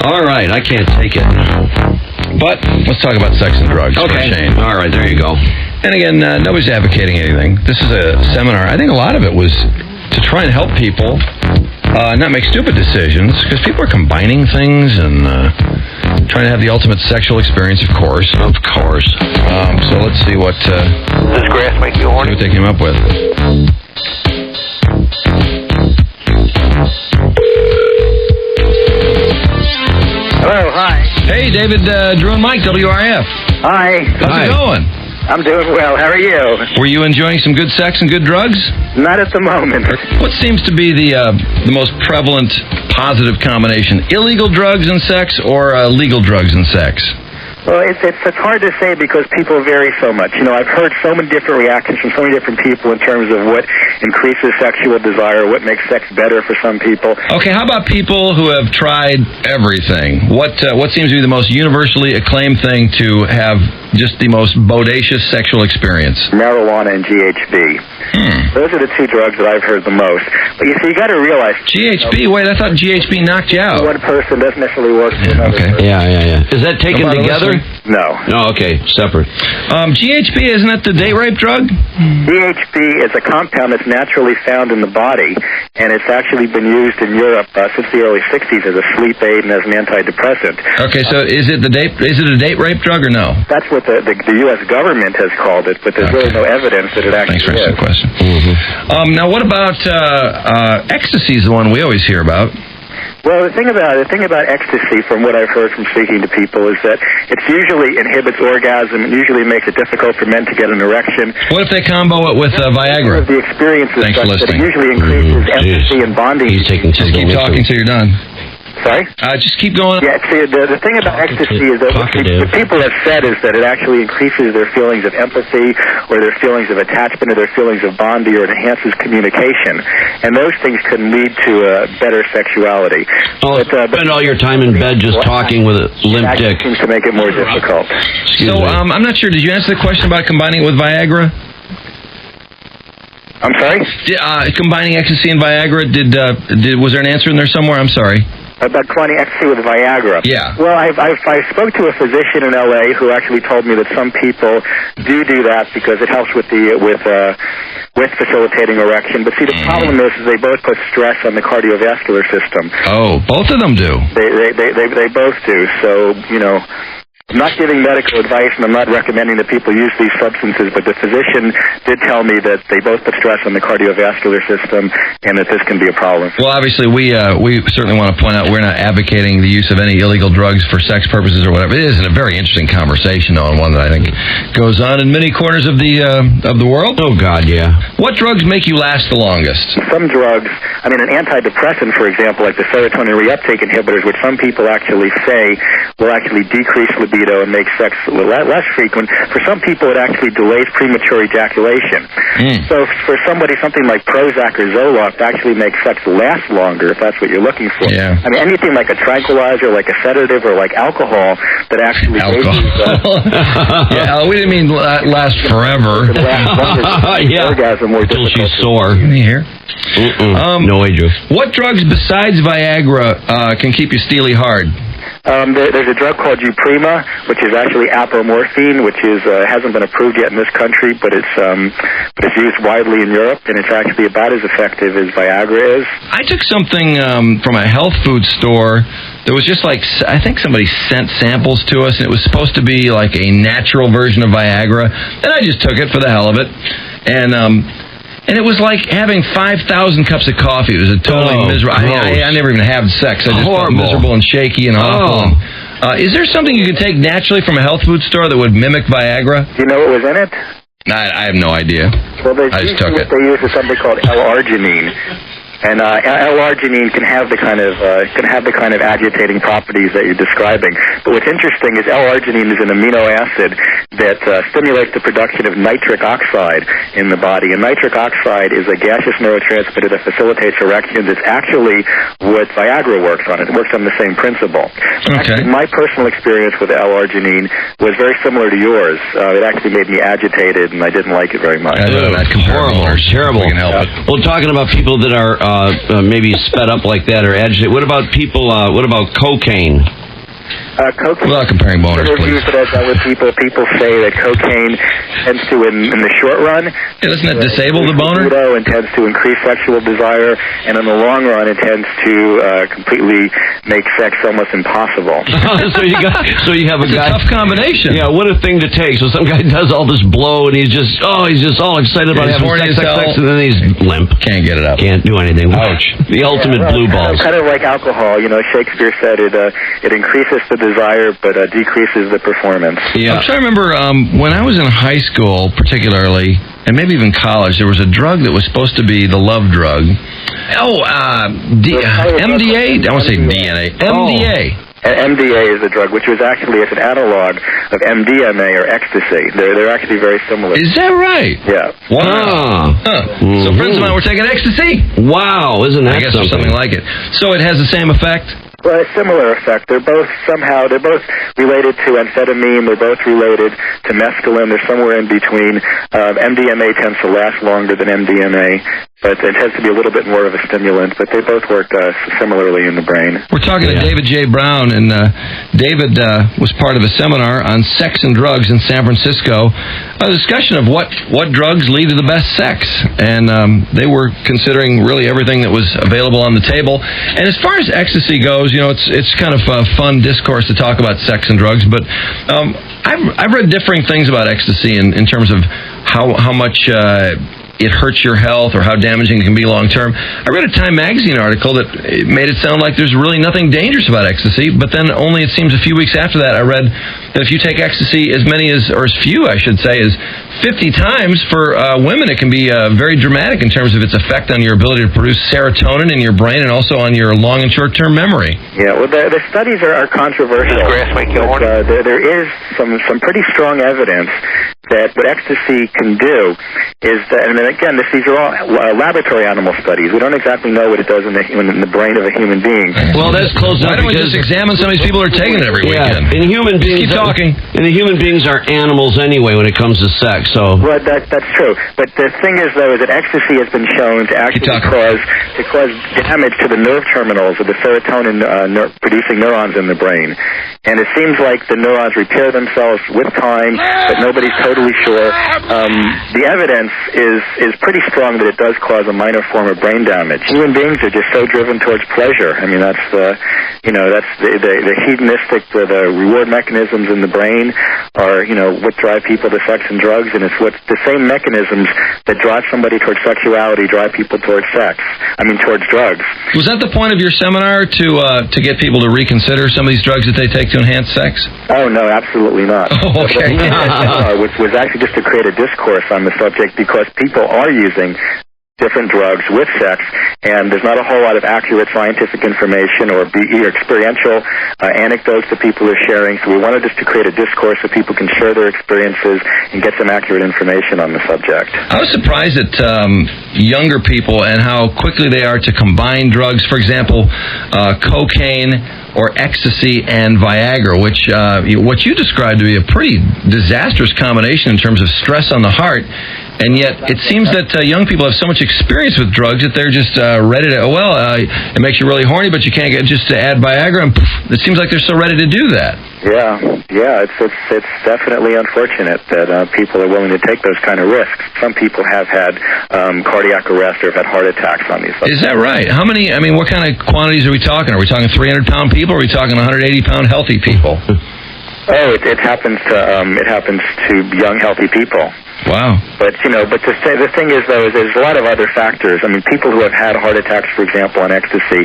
All right, I can't take it. But let's talk about sex and drugs. Okay. Shane. All right, there you go. And again, nobody's advocating anything. This is a seminar. I think a lot of it was to try and help people not make stupid decisions, because people are combining things and trying to have the ultimate sexual experience, of course. Of course. So let's see what Does grass make you horny? they came up with. Hello, hi. Hey, David, Drew and Mike, WRIF. Hi. How's it going? I'm doing well. How are you? Were you enjoying some good sex and good drugs? Not at the moment. What seems to be the most prevalent positive combination? Illegal drugs and sex or legal drugs and sex? Well, it's hard to say because people vary so much. You know, I've heard so many different reactions from so many different people in terms of what increases sexual desire, what makes sex better for some people. Okay, how about people who have tried everything? What seems to be the most universally acclaimed thing to have just the most bodacious sexual experience? Marijuana and GHB. Those are the two drugs that I've heard the most. But you see, you got to realize... GHB? Wait, I thought GHB knocked you out. One person doesn't necessarily work for another person. Yeah. Is that taken together? No. No, okay, separate. GHB, isn't that the date rape drug? GHB is a compound that's naturally found in the body, and it's actually been used in Europe since the early 60s as a sleep aid and as an antidepressant. Okay, so is it a date rape drug or no? That's what the U.S. government has called it, but there's really no evidence that it actually Thanks for answering is. the question. Now, what about ecstasy is the one we always hear about. Well, the thing about ecstasy, from what I've heard from speaking to people, is that it usually inhibits orgasm. It usually makes it difficult for men to get an erection. What if they combo it with Viagra? The experience is Thanks for such that listening. it usually increases empathy and bonding. He's taking Just keep talking till you're done. Sorry? Just keep going. Yeah, see, the thing about ecstasy is that what people have said is that it actually increases their feelings of empathy or their feelings of attachment or their feelings of bonding, or it enhances communication. And those things can lead to better sexuality. Oh, spend all your time in bed just talking with a limp dick. Seems to make it more difficult. So, I'm not sure. Did you answer the question about combining it with Viagra? I'm sorry? Combining ecstasy and Viagra, was there an answer in there somewhere? I'm sorry. About combining ecstasy with Viagra. Yeah. Well, I spoke to a physician in L.A. who actually told me that some people do that because it helps with facilitating erection. But see, the problem is they both put stress on the cardiovascular system. Oh, both of them do. They both do. So, you know, I'm not giving medical advice, and I'm not recommending that people use these substances, but the physician did tell me that they both put stress on the cardiovascular system and that this can be a problem. Well, obviously, we certainly want to point out we're not advocating the use of any illegal drugs for sex purposes or whatever. It is a very interesting conversation, though, and one that I think goes on in many corners of the world. Oh, God, yeah. What drugs make you last the longest? Some drugs, I mean, an antidepressant, for example, like the serotonin reuptake inhibitors, which some people actually say will actually decrease libido and make sex less frequent. For some people, it actually delays premature ejaculation. So for something like Prozac or Zoloft actually makes sex last longer, if that's what you're looking for. Yeah. I mean, anything like a tranquilizer, like a sedative, or like alcohol that actually... Yeah, we didn't mean last forever. Orgasm more until difficult. she's sore. Can you hear? No way, Drew. What drugs besides Viagra can keep you steely hard? There's a drug called Uprima, which is actually apomorphine, which hasn't been approved yet in this country, but it's used widely in Europe, and it's actually about as effective as Viagra is. I took something from a health food store that was just like, I think somebody sent samples to us, and it was supposed to be like a natural version of Viagra, and I just took it for the hell of it, and it was like having 5,000 cups of coffee. It was a totally miserable... I never even had sex. I just felt miserable and shaky and awful. Is there something you could take naturally from a health food store that would mimic Viagra? Do you know what was in it? I have no idea. Well, I just took it. What they use is something called L-arginine. And L-arginine can have the kind of agitating properties that you're describing. But what's interesting is L-arginine is an amino acid that stimulates the production of nitric oxide in the body. And nitric oxide is a gaseous neurotransmitter that facilitates erections. It's actually what Viagra works on. It works on the same principle. Okay. Actually, my personal experience with L-arginine was very similar to yours. It actually made me agitated, and I didn't like it very much. Terrible. We can help it. Well, talking about people that are maybe sped up like that or agitated? What about people? What about cocaine? Cocaine. Without comparing boners, Interviews please. that I've done with people say that cocaine tends to, in the short run, Doesn't it disable the boner? and tends to increase sexual desire, and in the long run, it tends to completely make sex almost impossible. so you have a It's guy. a tough combination. Yeah, what a thing to take. So some guy does all this blow, and he's just all excited about He's having horny sex, as hell. and then he's limp. Can't get it up. Can't do anything. Ouch. The ultimate blue balls. Kind of like alcohol. Shakespeare said it increases the desire, but decreases the performance. Yeah. I'm trying to remember when I was in high school, particularly, and maybe even college, there was a drug that was supposed to be the love drug. MDA? I want to say DNA. MDA. MDA is a drug, which is actually an analog of MDMA or ecstasy. They're actually very similar. Is that right? Yeah. Wow. Mm-hmm. So friends of mine were taking ecstasy. Wow, isn't that I guess there's something like it. So it has the same effect? Well, a similar effect. They're both related to amphetamine. They're both related to mescaline. They're somewhere in between. MDMA tends to last longer than MDMA, but it tends to be a little bit more of a stimulant. But they both work similarly in the brain. We're talking to David J. Brown, and David was part of a seminar on sex and drugs in San Francisco. A discussion of what drugs lead to the best sex, and they were considering really everything that was available on the table. And as far as ecstasy goes, it's kind of a fun discourse to talk about sex and drugs, but I've read differing things about ecstasy in terms of how much it hurts your health or how damaging it can be long term. I read a Time magazine article that made it sound like there's really nothing dangerous about ecstasy, but then only it seems a few weeks after that I read that if you take ecstasy as few, I should say, as 50 times for women, it can be very dramatic in terms of its effect on your ability to produce serotonin in your brain and also on your long and short-term memory. Yeah, well, the studies are controversial. There is some pretty strong evidence that what ecstasy can do is that, and again, these are all laboratory animal studies. We don't exactly know what it does in the brain of a human being. Well, that's close enough. Why don't we just examine some of these people who are taking it every weekend? And human beings, keep talking. And the human beings are animals anyway when it comes to sex. So. Well, that's true. But the thing is, though, is that ecstasy has been shown to actually cause damage to the nerve terminals of the serotonin producing neurons in the brain. And it seems like the neurons repair themselves with time, but nobody's totally sure. The evidence is pretty strong that it does cause a minor form of brain damage. Human beings are just so driven towards pleasure. I mean, that's the hedonistic, the reward mechanisms in the brain are, what drive people to sex and drugs, and it's what the same mechanisms that drive somebody towards sexuality drive people towards towards drugs. Was that the point of your seminar, to get people to reconsider some of these drugs that they take to enhance sex? Oh, no, absolutely not. Oh, okay. Was actually just to create a discourse on the subject because people are using different drugs with sex, and there's not a whole lot of accurate scientific information or experiential anecdotes that people are sharing, so we wanted just to create a discourse so people can share their experiences and get some accurate information on the subject. I was surprised at younger people and how quickly they are to combine drugs, for example, cocaine or ecstasy and Viagra, which what you described to be a pretty disastrous combination in terms of stress on the heart. And yet, it seems that young people have so much experience with drugs that they're just ready to, it makes you really horny, but you can't get just to add Viagra, and it seems like they're so ready to do that. Yeah, it's definitely unfortunate that people are willing to take those kind of risks. Some people have had cardiac arrest or have had heart attacks on these. Is that right? How many, what kind of quantities are we talking? Are we talking 300-pound people, or are we talking 180-pound healthy people? It happens to young, healthy people. Wow. But the thing is, though, is there's a lot of other factors. I mean, people who have had heart attacks, for example, on ecstasy,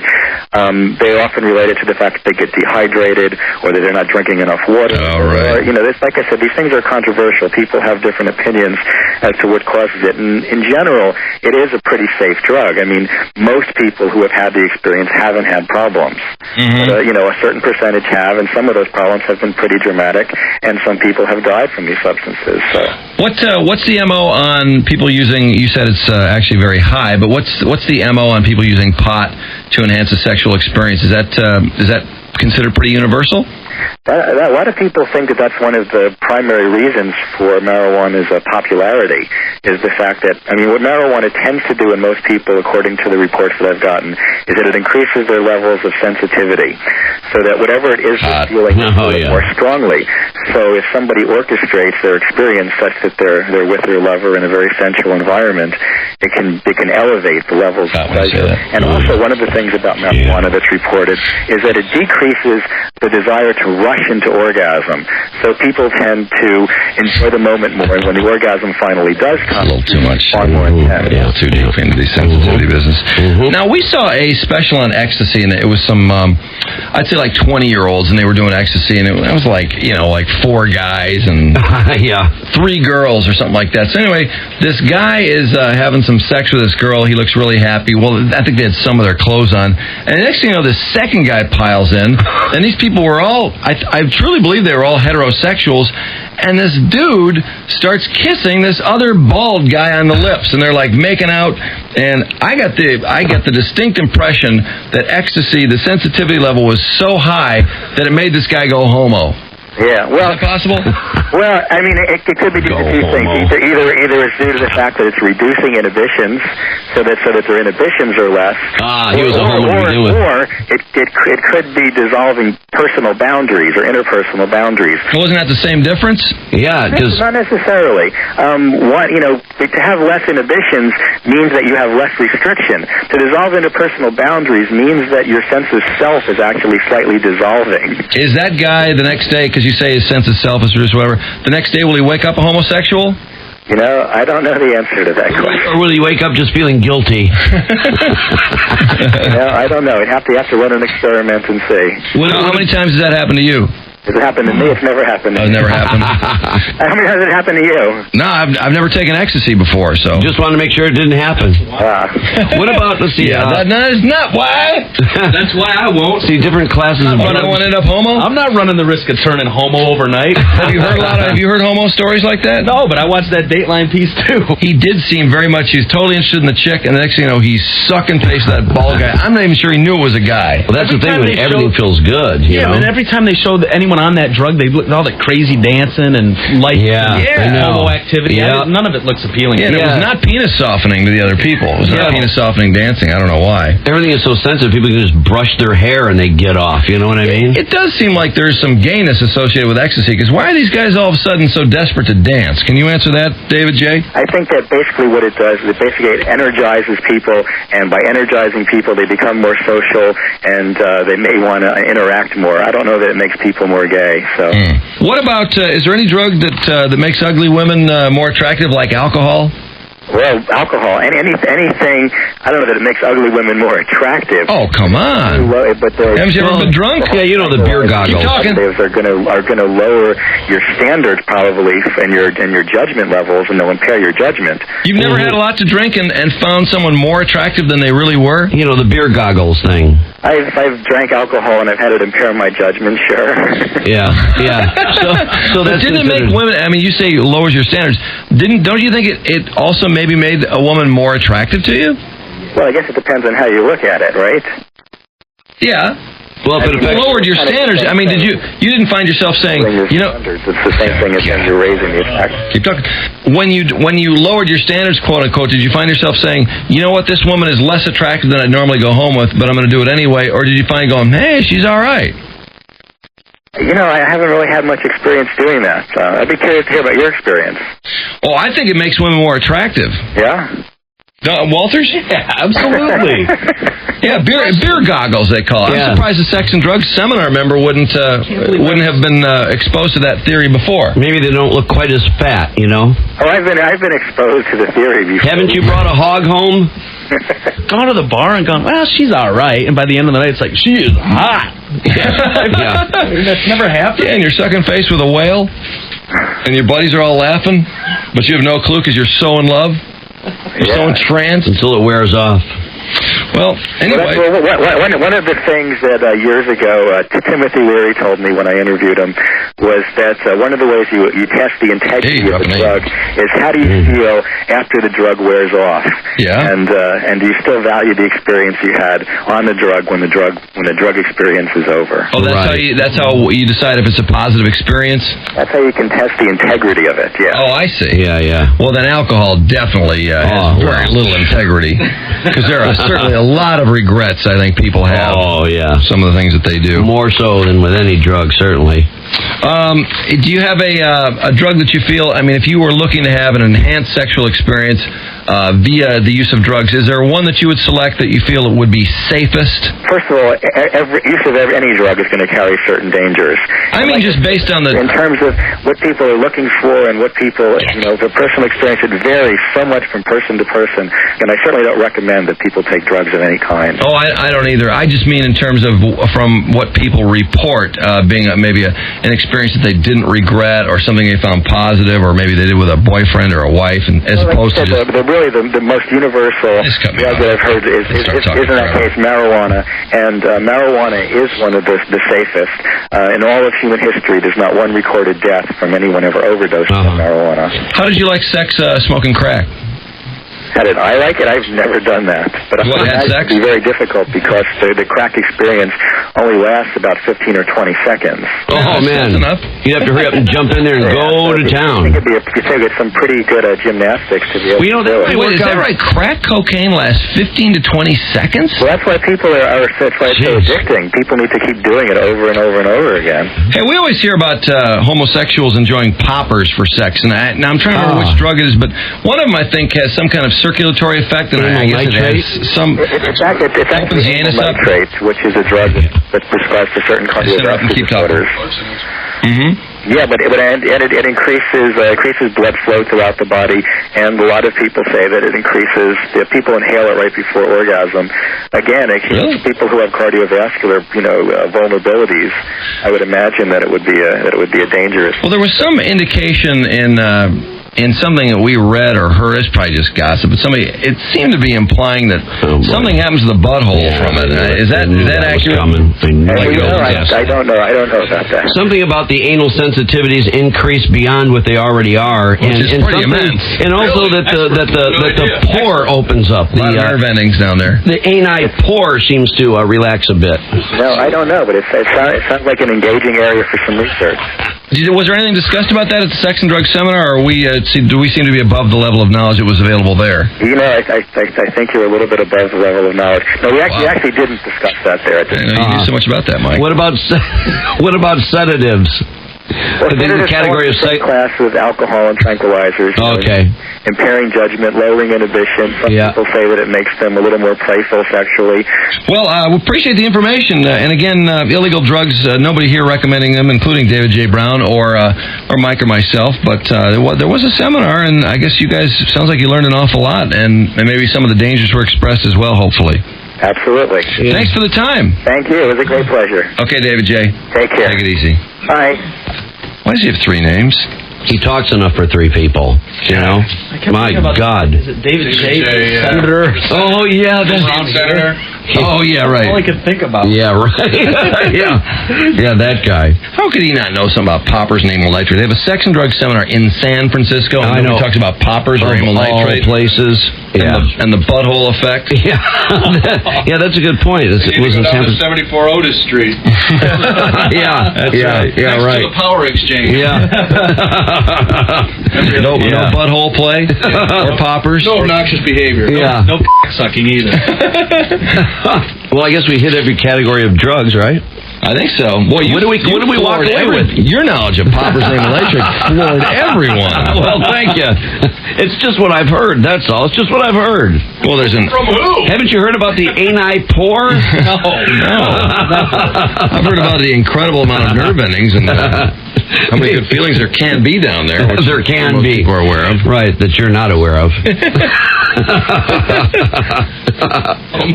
they often relate it to the fact that they get dehydrated or that they're not drinking enough water. Oh, right. Or, like I said, these things are controversial. People have different opinions as to what causes it. And in general, it is a pretty safe drug. I mean, most people who have had the experience haven't had problems. Mm-hmm. But, a certain percentage have, and some of those problems have been pretty dramatic, and some people have died from these substances. So. What's the MO on people using, you said it's actually very high, but what's the MO on people using pot to enhance a sexual experience? Is that considered pretty universal? A lot of people think that that's one of the primary reasons for marijuana's popularity, is the fact that, what marijuana tends to do in most people, according to the reports that I've gotten, is that it increases their levels of sensitivity, so that whatever it is they're feeling more strongly. So if somebody orchestrates their experience such that they're with their lover in a very sensual environment, it can elevate the levels of pleasure. And also, one of the things about marijuana that's reported is that it decreases the desire to rush into orgasm. So people tend to enjoy the moment more, and when the orgasm finally does come, a little too much. Far more intense. A little too deep into the sensitivity business. Now, we saw a special on ecstasy, and it was some, I'd say like 20-year-olds, and they were doing ecstasy, and it was like, like 4 guys and 3 girls or something like that. So anyway, this guy is having some sex with this girl. He looks really happy. Well, I think they had some of their clothes on. And the next thing you know, this second guy piles in, and these people were all, I truly believe they were all heterosexuals, and this dude starts kissing this other bald guy on the lips, and they're like making out, and I get the distinct impression that ecstasy, the sensitivity level was so high that it made this guy go homo. Yeah, well, is that possible? Well, it could be due to 2 things. Either it's due to the fact that it's reducing inhibitions, so that their inhibitions are less. He was a homo to begin with. Or it could be dissolving personal boundaries or interpersonal boundaries. Well, isn't that the same difference? Yeah, because not necessarily. To have less inhibitions means that you have less restriction. To dissolve interpersonal boundaries means that your sense of self is actually slightly dissolving. Is that guy the next day, because you say his sense of self is reduced, whatever, the next day will he wake up a homosexual? I don't know the answer to that question. Or will he wake up just feeling guilty? I don't know. You have to run an experiment and see. How many times does that happen to you? Has it happened to me? It's never happened to me. It's never happened. How many has it happened to you? No, I've never taken ecstasy before, so. Just wanted to make sure it didn't happen. What about, let's see. That is not why. That's why I won't. See, different classes of... I don't want to end up homo? I'm not running the risk of turning homo overnight. Have you heard homo stories like that? No, but I watched that Dateline piece, too. He did seem very much, he was totally interested in the chick, and the next thing you know, he's sucking face to that bald guy. I'm not even sure he knew it was a guy. Well, that's the thing, when everything feels good, you know? And every time they showed anyone on that drug, they looked at all the crazy dancing and light homo activity. None of it looks appealing. Yeah, it was not penis softening to the other people. It was not penis softening dancing. I don't know why. Everything is so sensitive, people can just brush their hair and they get off. You know what I mean? It does seem like there's some gayness associated with ecstasy, because why are these guys all of a sudden so desperate to dance? Can you answer that, David J.? I think that basically what it does is it energizes people, and by energizing people, they become more social, and they may want to interact more. I don't know that it makes people more gay, so... What about, is there any drug that makes ugly women more attractive, like alcohol? Well, alcohol and anything, I don't know that it makes ugly women more attractive. Oh, come on. But haven't you ever been drunk? Yeah, you know the beer goggles. Keep talking. Are going to lower your standards probably and your judgment levels, and they'll impair your judgment. You've never had a lot to drink and found someone more attractive than they really were? You know, the beer goggles thing. I've drank alcohol and I've had it impair my judgment, sure. Yeah. So that's didn't it make women, you say it lowers your standards. Don't you think it also maybe made a woman more attractive to you? Well, I guess it depends on how you look at it, right? Yeah. Well, but it lowered your standards. Did you didn't find yourself saying, standards, it's the same thing as when you're raising the attack. Keep talking. When you lowered your standards, quote unquote, did you find yourself saying, you know what, this woman is less attractive than I'd normally go home with, but I'm going to do it anyway? Or did you find going, hey, she's all right? I haven't really had much experience doing that. I'd be curious to hear about your experience. Oh, I think it makes women more attractive. Yeah? Walters? Yeah, absolutely. Yeah, beer goggles, they call it. I'm surprised the Sex and Drugs seminar member wouldn't have been exposed to that theory before. Maybe they don't look quite as fat, you know? Oh, I've been exposed to the theory before. Haven't you brought a hog home? Gone to the bar and gone, well, she's all right. And by the end of the night, it's like, she is hot. That's never happened. Yeah, and you're sucking face with a whale, and your buddies are all laughing, but you have no clue because you're so in love. You're so entranced. Until it wears off. Well, anyway. One of the things that years ago Timothy Leary told me when I interviewed him was that one of the ways you test the integrity of the drug is how do you feel after the drug wears off? Yeah. And do you still value the experience you had on the drug when the drug experience is over? Oh, that's how you decide if it's a positive experience? That's how you can test the integrity of it, yeah. Oh, I see. Yeah. Well, then alcohol definitely has very little integrity. Because there are certainly a lot of regrets, I think, people have. Oh, yeah. Some of the things that they do. More so than with any drug, certainly. Do you have a drug that you feel, I mean, if you were looking to have an enhanced sexual experience via the use of drugs, is there one that you would select that you feel would be safest? First of all, use of any drug is going to carry certain dangers. I mean, just based on in terms of what people are looking for and what people, the personal experience should vary so much from person to person, and I certainly don't recommend that people take drugs of any kind. Oh, I don't either. I just mean in terms of from what people report being maybe an experience that they didn't regret or something they found positive, or maybe they did with a boyfriend or a wife, and as opposed to just... Really, the most universal drug that I've heard is in that case marijuana, and marijuana is one of the safest. In all of human history, there's not one recorded death from anyone ever overdosing on marijuana. How did you like sex smoking crack? How did I like it? I've never done that. But I find it to be very difficult because the crack experience only lasts about 15 or 20 seconds. Oh, man. You'd have to hurry up and jump in there and go to town. You think it's some pretty good gymnastics to be able to do it. Wait, is that right? Crack cocaine lasts 15 to 20 seconds? Well, that's why people that's why it's so addicting. People need to keep doing it over and over and over again. Hey, we always hear about homosexuals enjoying poppers for sex, and now I'm trying to remember which drug it is, but one of them I think has some kind of circulatory effect, and I guess it has some... It's actually nitrate, which is a drug that's prescribed for certain cardiovascular disorders. Yeah, but it increases blood flow throughout the body, and a lot of people say that it increases. People inhale it right before orgasm. Again, people who have cardiovascular, vulnerabilities, I would imagine that it would be a dangerous. Well, there was some indication in something that we read or heard, it's probably just gossip, but it seemed to be implying that something happens to the butthole from it. Is that accurate? I don't know about that. Something about the anal sensitivities increase beyond what they already are, which is pretty immense. And also that the pore opens up. A lot of nerve endings down there. The ani pore seems to relax a bit. No, I don't know, but it sounds like an engaging area for some research. Was there anything discussed about that at the Sex and Drugs Seminar, or do we seem to be above the level of knowledge that was available there? I think you're a little bit above the level of knowledge. No, we actually didn't discuss that there. I know you knew so much about that, Mike. What about sedatives? Well, the category of class with alcohol and tranquilizers. Okay. Impairing judgment, lowering inhibition. Some people say that it makes them a little more playful sexually. Well, we appreciate the information. And again, illegal drugs, nobody here recommending them, including David J. Brown or Mike or myself. But there was a seminar, and I guess you guys, sounds like you learned an awful lot, and maybe some of the dangers were expressed as well, hopefully. Absolutely. Yeah. Thanks for the time. Thank you. It was a great pleasure. Okay, David J. Take care. Take it easy. Bye. Why does he have 3 names? He talks enough for 3 people, My God. Is it David J. Senator? Oh, yeah. Senator. Oh, yeah, right. All I could think about. Yeah, right. Yeah, that guy. How could he not know something about poppers and amyl nitrate? They have a sex and drugs seminar in San Francisco, and nobody talks about poppers or amyl nitrate. All places. And the butthole effect. Yeah. That's a good point. It was in San Francisco. 74 Otis Street. That's right. Yeah, next right. to the power exchange. Yeah. No butthole play or poppers. No obnoxious behavior. Yeah. No sucking either. Well, I guess we hit every category of drugs, right? I think so. Boy, what do we walk away with? Your knowledge of poppers and amyl nitrate floored everyone. Well, thank you. It's just what I've heard. That's all. It's just what I've heard. Well, From who? Haven't you heard about the ani pore? No. I've heard about the incredible amount of nerve endings and how many good feelings there can be down there. Which there can be. People are aware of. Right, that you're not aware of.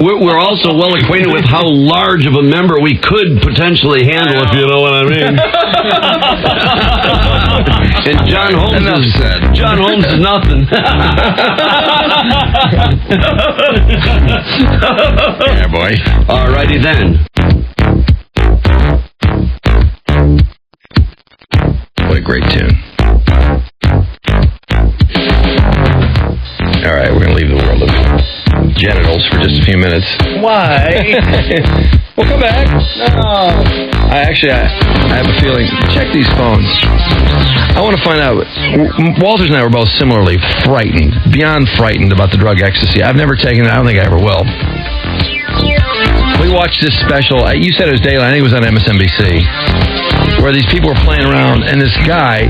We're also well acquainted with how large of a member we could potentially handle, if you know what I mean. And John Holmes is nothing. Yeah, boy. Alrighty then. What a great tune. All right, we're going to leave the world of genitals for just a few minutes. Why? We'll come back. No. I have a feeling. Check these phones. I want to find out. Walters and I were both similarly frightened, beyond frightened about the drug ecstasy. I've never taken it. I don't think I ever will. We watched this special. You said it was daylight. I think it was on MSNBC, where these people were playing around, and this guy,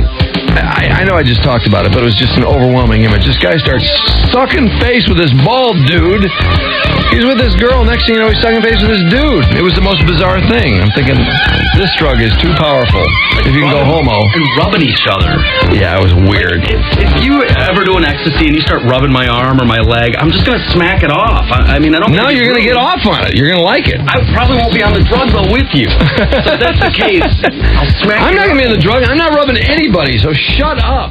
I know I just talked about it, but it was just an overwhelming image. This guy starts sucking face with this bald dude. He's with this girl. Next thing you know, he's sucking face with this dude. It was the most bizarre thing. I'm thinking, this drug is too powerful. If you can go homo. And rubbing each other. Yeah, it was weird. If you ever do an ecstasy and you start rubbing my arm or my leg, I'm just going to smack it off. I mean, I don't... No, you're going to get off on it. You're going to like it. I probably won't be on the drug, though, with you. So if that's the case, I'll smack I'm not going to be on the drug. I'm not rubbing anybody, so shut up.